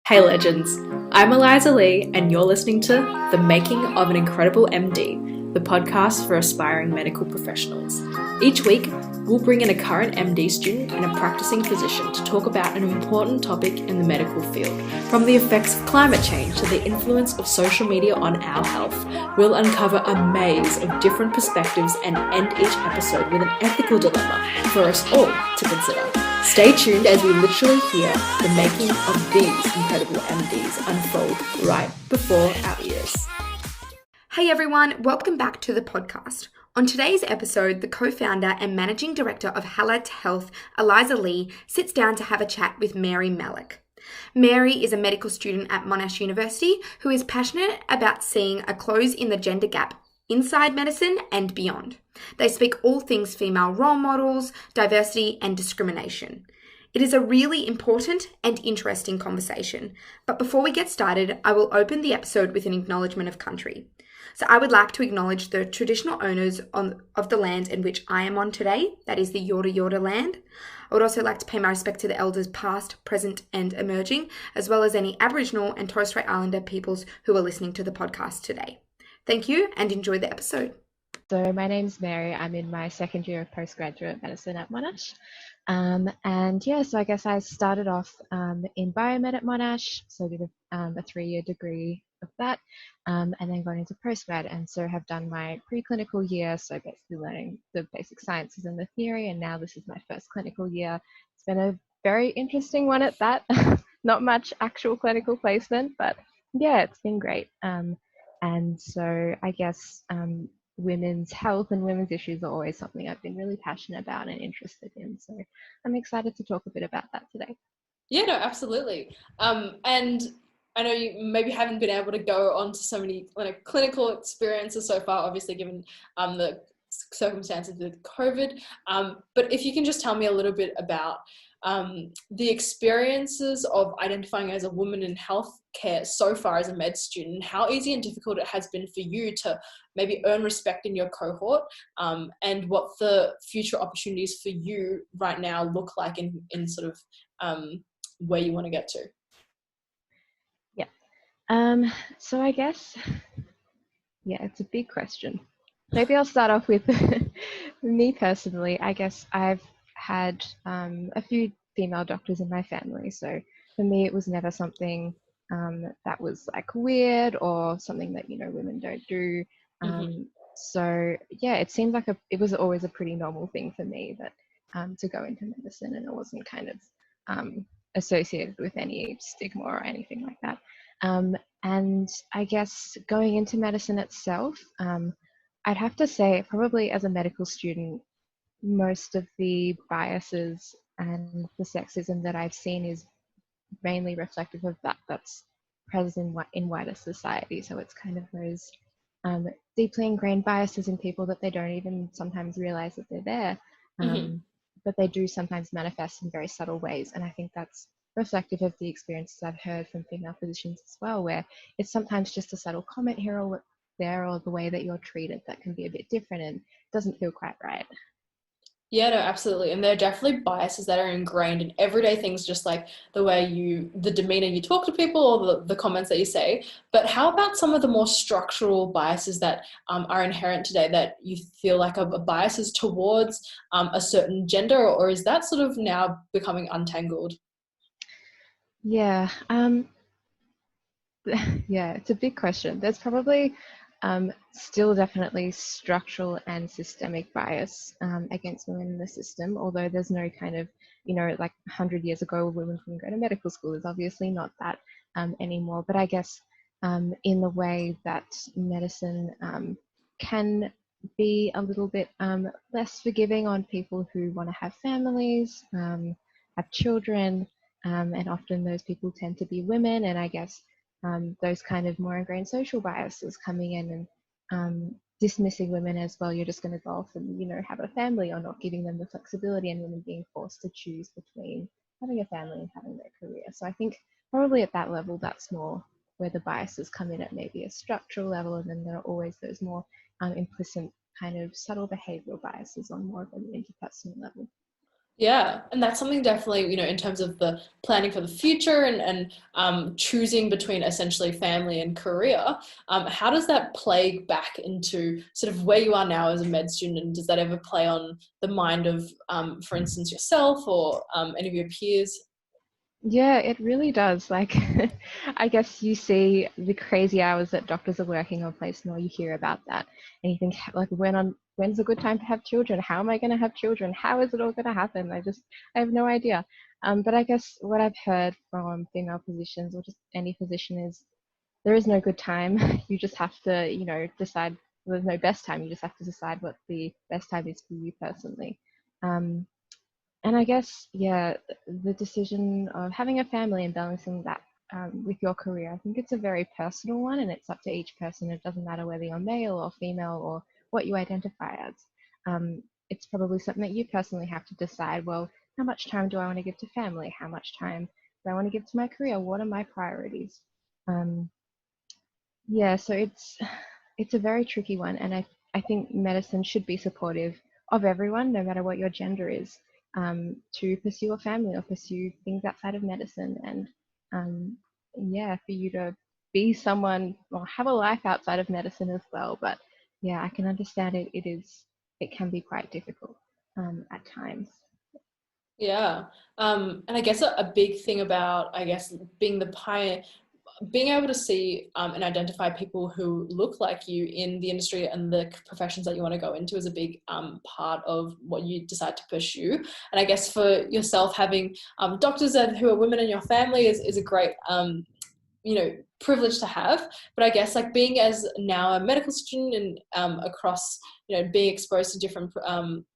Hey legends, I'm Eliza and you're listening to The Making of an Incredible MD, the podcast for aspiring medical professionals. Each week, we'll bring in a current MD student and a practicing physician to talk about an important topic in the medical field. From the effects of climate change to the influence of social media on our health, we'll uncover a maze of different perspectives and end each episode with an ethical dilemma for us all to consider. Stay tuned as we literally hear the making of these incredible MDs unfold right before our ears. Hey everyone, welcome back to the podcast. On today's episode, the co-founder and managing director of Allied Health, Eliza, sits down to have a chat with Mary Malek. Mary is a medical student at Monash University who is passionate about seeing a close in the gender gap inside medicine and beyond. They speak all things female role models, diversity and discrimination. It is a really important and interesting conversation. But before we get started, I will open the episode with an acknowledgement of country. So I would like to acknowledge the traditional owners of the land in which I am on today, that is the Yorta Yorta land. I would also like to pay my respect to the elders past, present and emerging, as well as any Aboriginal and Torres Strait Islander peoples who are listening to the podcast today. Thank you and enjoy the episode. So my name's Mary. I'm in my second year of postgraduate medicine at Monash. So I guess I started off in biomed at Monash, so I did a 3-year degree of that, and then got into postgrad, and so have done my preclinical year, so basically learning the basic sciences and the theory, and now this is my first clinical year. It's been a very interesting one at that. Not much actual clinical placement, but yeah, it's been great. And so I guess women's health and women's issues are always something I've been really passionate about and interested in. So I'm excited to talk a bit about that today. Yeah, no, absolutely. And I know you maybe haven't been able to go on to so many clinical experiences so far, obviously given the circumstances with COVID. But if you can just tell me a little bit about the experiences of identifying as a woman in healthcare so far as a med student, how easy and difficult it has been for you to maybe earn respect in your cohort, and what the future opportunities for you right now look like in sort of where you want to get to. Yeah. So I guess, it's a big question. Maybe I'll start off with me personally. I guess I've had a few female doctors in my family, so for me it was never something that was like weird or something that women don't do. So yeah, it seemed like it was always a pretty normal thing for me that to go into medicine, and it wasn't kind of associated with any stigma or anything like that. And I guess going into medicine itself, I'd have to say probably as a medical student, most of the biases and the sexism that I've seen is mainly reflective of that's present in wider society. So it's kind of those deeply ingrained biases in people that they don't even sometimes realize that they're there, but they do sometimes manifest in very subtle ways. And I think that's reflective of the experiences I've heard from female physicians as well, where it's sometimes just a subtle comment here or there, or the way that you're treated that can be a bit different and doesn't feel quite right. Yeah, no, absolutely. And there are definitely biases that are ingrained in everyday things, just like the demeanor you talk to people or the comments that you say. But how about some of the more structural biases that are inherent today that you feel like are biases towards a certain gender, or is that sort of now becoming untangled? Yeah. Yeah, it's a big question. There's probably still definitely structural and systemic bias against women in the system, although there's no kind of, like 100 years ago women couldn't go to medical school. There's obviously not that anymore. But I guess in the way that medicine can be a little bit less forgiving on people who want to have families, have children, and often those people tend to be women, and I guess those kind of more ingrained social biases coming in and dismissing women as, well, you're just going to go off and have a family, or not giving them the flexibility, and women being forced to choose between having a family and having their career. So I think probably at that level, that's more where the biases come in at maybe a structural level, and then there are always those more implicit kind of subtle behavioral biases on more of an interpersonal level. Yeah, and that's something definitely, in terms of the planning for the future and choosing between essentially family and career, how does that play back into sort of where you are now as a med student? And does that ever play on the mind of, for instance, yourself or any of your peers? Yeah, it really does. Like, I guess you see the crazy hours that doctors are working on placement, or you hear about that, and you think, like, when's a good time to have children? How am I going to have children? How is it all going to happen? I have no idea. But I guess what I've heard from female physicians, or just any physician, is there is no good time. You just have to, decide. There's no best time. You just have to decide what the best time is for you personally. Um, and I guess, yeah, the decision of having a family and balancing that with your career, I think it's a very personal one, and it's up to each person. It doesn't matter whether you're male or female or what you identify as. It's probably something that you personally have to decide, well, how much time do I want to give to family? How much time do I want to give to my career? What are my priorities? Um, yeah, so it's a very tricky one, and I think medicine should be supportive of everyone, no matter what your gender is, to pursue a family or pursue things outside of medicine, and yeah, for you to be someone or have a life outside of medicine as well. But yeah, I can understand it can be quite difficult at times. Yeah. And I guess a big thing about, I guess, being the pioneer, being able to see and identify people who look like you in the industry and the professions that you want to go into is a big part of what you decide to pursue. And I guess for yourself, having doctors who are women in your family is a great privilege to have. But I guess like being as now a medical student and across being exposed to different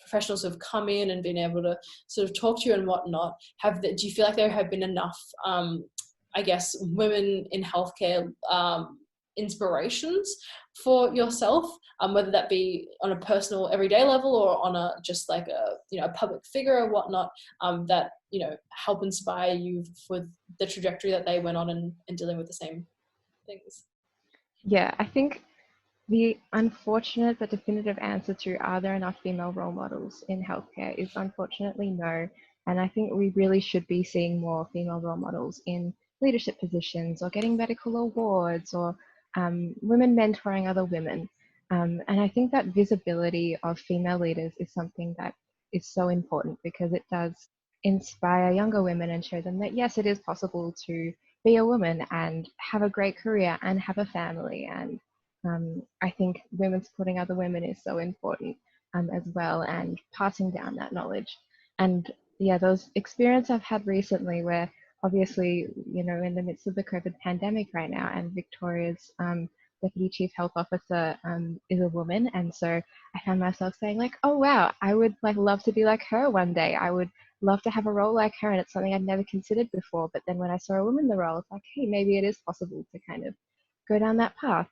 professionals who have come in and been able to sort of talk to you and whatnot, do you feel like there have been enough I guess women in healthcare inspirations for yourself, whether that be on a personal everyday level or on a just like a public figure or whatnot, that help inspire you for the trajectory that they went on and dealing with the same things. Yeah, I think the unfortunate but definitive answer to are there enough female role models in healthcare is unfortunately no. And I think we really should be seeing more female role models in leadership positions or getting medical awards or women mentoring other women. And I think that visibility of female leaders is something that is so important because it does inspire younger women and show them that yes, it is possible to be a woman and have a great career and have a family. And I think women supporting other women is so important as well, and passing down that knowledge. And yeah, those experience I've had recently where obviously, in the midst of the COVID pandemic right now, and Victoria's Deputy Chief Health Officer is a woman. And so I found myself saying like, oh wow, I would like love to be like her one day. I would love to have a role like her. And it's something I'd never considered before. But then when I saw a woman in the role, it's like, hey, maybe it is possible to kind of go down that path.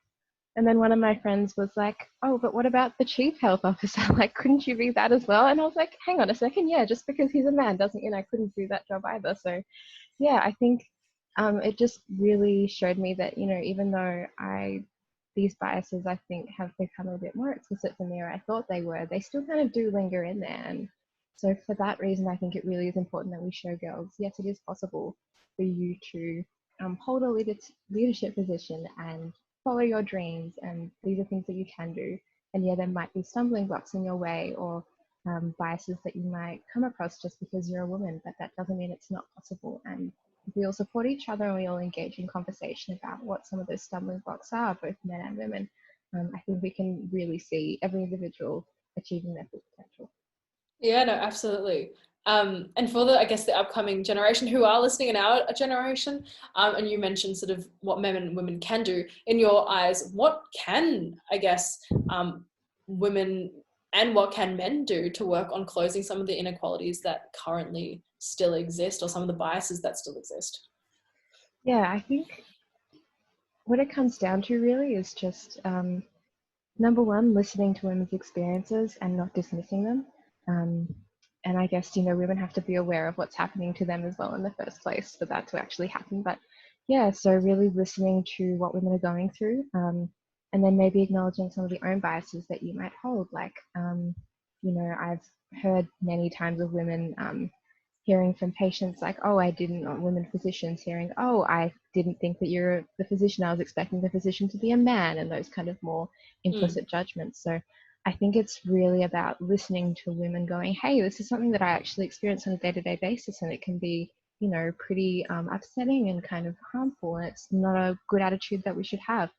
And then one of my friends was like, oh, but what about the chief health officer? Like, couldn't you be that as well? And I was like, hang on a second. Yeah, just because he's a man doesn't mean I couldn't do that job either. So, yeah, I think it just really showed me that, even though these biases, I think, have become a bit more explicit for me, or I thought they were, they still kind of do linger in there. And so for that reason, I think it really is important that we show girls, yes, it is possible for you to hold a leadership position and follow your dreams, and these are things that you can do. And yeah, there might be stumbling blocks in your way or biases that you might come across just because you're a woman, but that doesn't mean it's not possible. And if we all support each other and we all engage in conversation about what some of those stumbling blocks are, both men and women, I think we can really see every individual achieving their full potential. Yeah, no, absolutely. And for I guess the upcoming generation who are listening in our generation, and you mentioned sort of what men and women can do. In your eyes, what can, I guess, women and what can men do to work on closing some of the inequalities that currently still exist, or some of the biases that still exist? Yeah, I think what it comes down to really is just number one, listening to women's experiences and not dismissing them. And I guess, women have to be aware of what's happening to them as well in the first place for that to actually happen. But yeah, so really listening to what women are going through, and then maybe acknowledging some of the own biases that you might hold, like, I've heard many times of women hearing from patients like, oh, or women physicians hearing, oh, I didn't think that you're the physician. I was expecting the physician to be a man, and those kind of more implicit judgments. So I think it's really about listening to women going, hey, this is something that I actually experience on a day-to-day basis, and it can be, pretty upsetting and kind of harmful, and it's not a good attitude that we should have.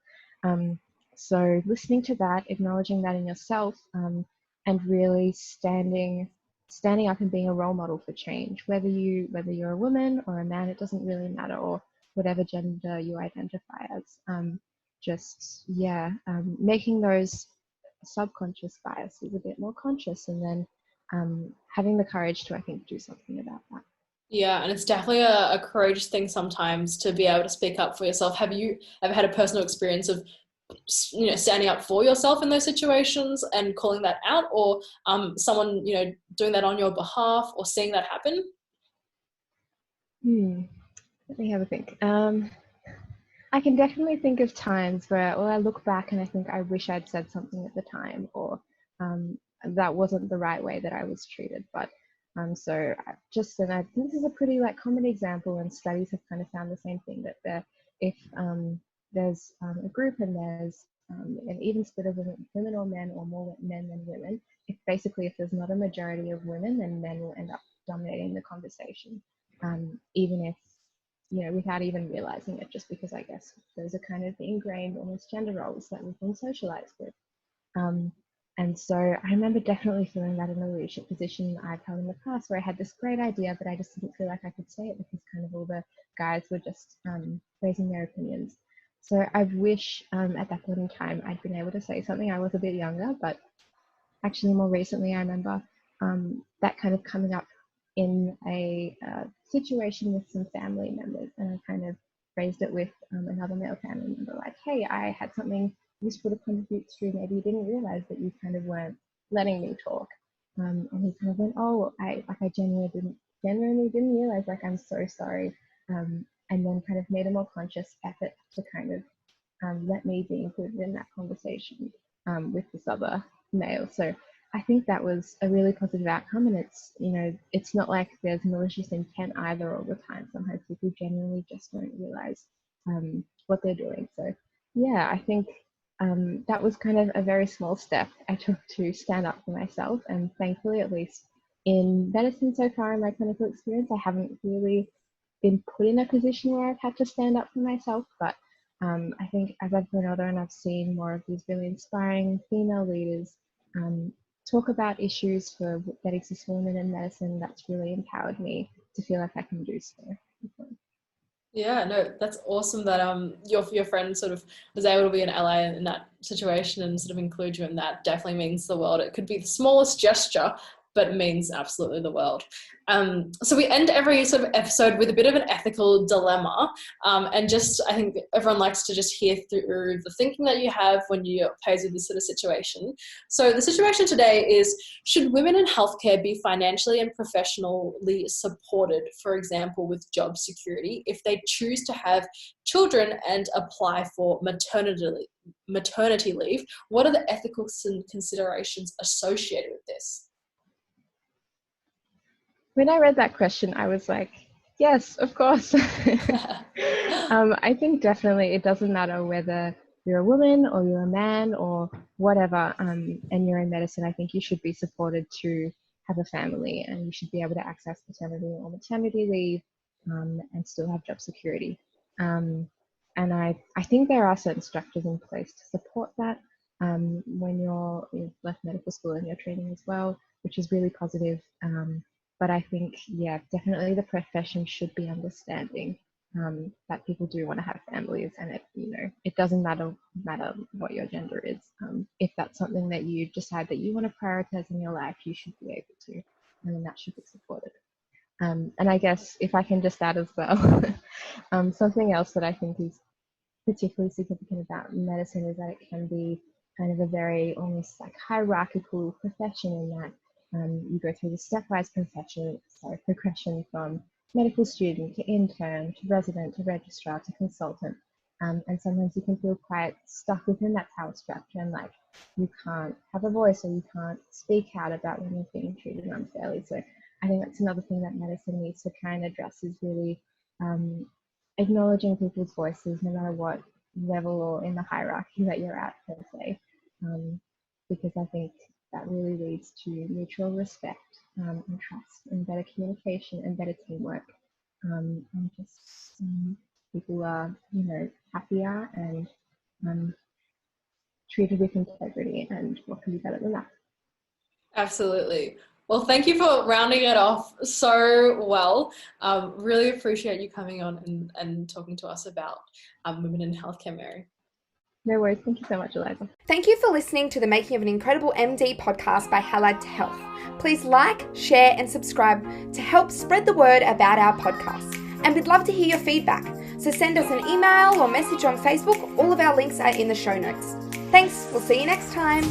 So listening to that, acknowledging that in yourself, and really standing up and being a role model for change, whether you're a woman or a man, it doesn't really matter, or whatever gender you identify as. Making those subconscious biases a bit more conscious, and then having the courage to, I think, do something about that. Yeah, and it's definitely a courageous thing sometimes to be able to speak up for yourself. Have you ever had a personal experience of standing up for yourself in those situations and calling that out, or someone doing that on your behalf, or seeing that happen? Let me have a think. I can definitely think of times where, I look back and I think I wish I'd said something at the time, or that wasn't the right way that I was treated. But and I think this is a pretty common example, and studies have kind of found the same thing, that if there's a group and there's an even split of women or men, or more men than women, if there's not a majority of women, then men will end up dominating the conversation, even if, without even realizing it, just because I guess those are kind of the ingrained almost gender roles that we've been socialized with. And so I remember definitely feeling that in a leadership position I've held in the past, where I had this great idea, but I just didn't feel like I could say it because kind of all the guys were just raising their opinions. So I wish at that point in time I'd been able to say something. I was a bit younger, but actually more recently I remember that kind of coming up in a situation with some family members, and I kind of raised it with another male family member, like, hey, I had something useful to contribute to, maybe you didn't realize that you kind of weren't letting me talk. And he kind of went, oh, I genuinely didn't realize, I'm so sorry. And then kind of made a more conscious effort to kind of let me be included in that conversation with this other male. So I think that was a really positive outcome, and it's not like there's malicious intent either all the time. Sometimes people genuinely just don't realize what they're doing. So yeah, I think that was kind of a very small step I took to stand up for myself, and thankfully, at least in medicine so far in my clinical experience, I haven't really been put in a position where I've had to stand up for myself. But I think as I've grown older and I've seen more of these really inspiring female leaders talk about issues that exist for women in medicine, that's really empowered me to feel like I can do so. Yeah, no, that's awesome that your friend sort of was able to be an ally in that situation and sort of include you in that. Definitely means the world. It could be the smallest gesture, but it means absolutely the world. So we end every sort of episode with a bit of an ethical dilemma, and just, I think everyone likes to just hear through the thinking that you have when you're faced with this sort of situation. So the situation today is, should women in healthcare be financially and professionally supported, for example, with job security, if they choose to have children and apply for maternity leave? What are the ethical considerations associated with this? When I read that question, I was like, yes, of course. I think definitely it doesn't matter whether you're a woman or you're a man or whatever, and you're in medicine. I think you should be supported to have a family, and you should be able to access paternity or maternity leave and still have job security. And I think there are certain structures in place to support that when you've left medical school and you're training as well, which is really positive. But I think, yeah, definitely the profession should be understanding that people do want to have families, and it doesn't matter what your gender is. If that's something that you decide that you want to prioritize in your life, you should be able to, and that should be supported. And I guess if I can just add as well, something else that I think is particularly significant about medicine is that it can be kind of a very almost hierarchical profession, in that you go through the stepwise progression from medical student to intern to resident to registrar to consultant. And sometimes you can feel quite stuck within that power structure, and like you can't have a voice or you can't speak out about when you're being treated unfairly. So I think that's another thing that medicine needs to try and address, is really acknowledging people's voices, no matter what level or in the hierarchy that you're at, per se, because I think that really leads to mutual respect and trust and better communication and better teamwork, and just people are, happier and treated with integrity, and what can be better than that? Absolutely. Well, thank you for rounding it off so well. Really appreciate you coming on and talking to us about women in healthcare, Mary. No worries. Thank you so much, Eliza. Thank you for listening to the Making of an Incredible MD podcast by Allied Health. Please like, share, and subscribe to help spread the word about our podcast. And we'd love to hear your feedback. So send us an email or message on Facebook. All of our links are in the show notes. Thanks. We'll see you next time.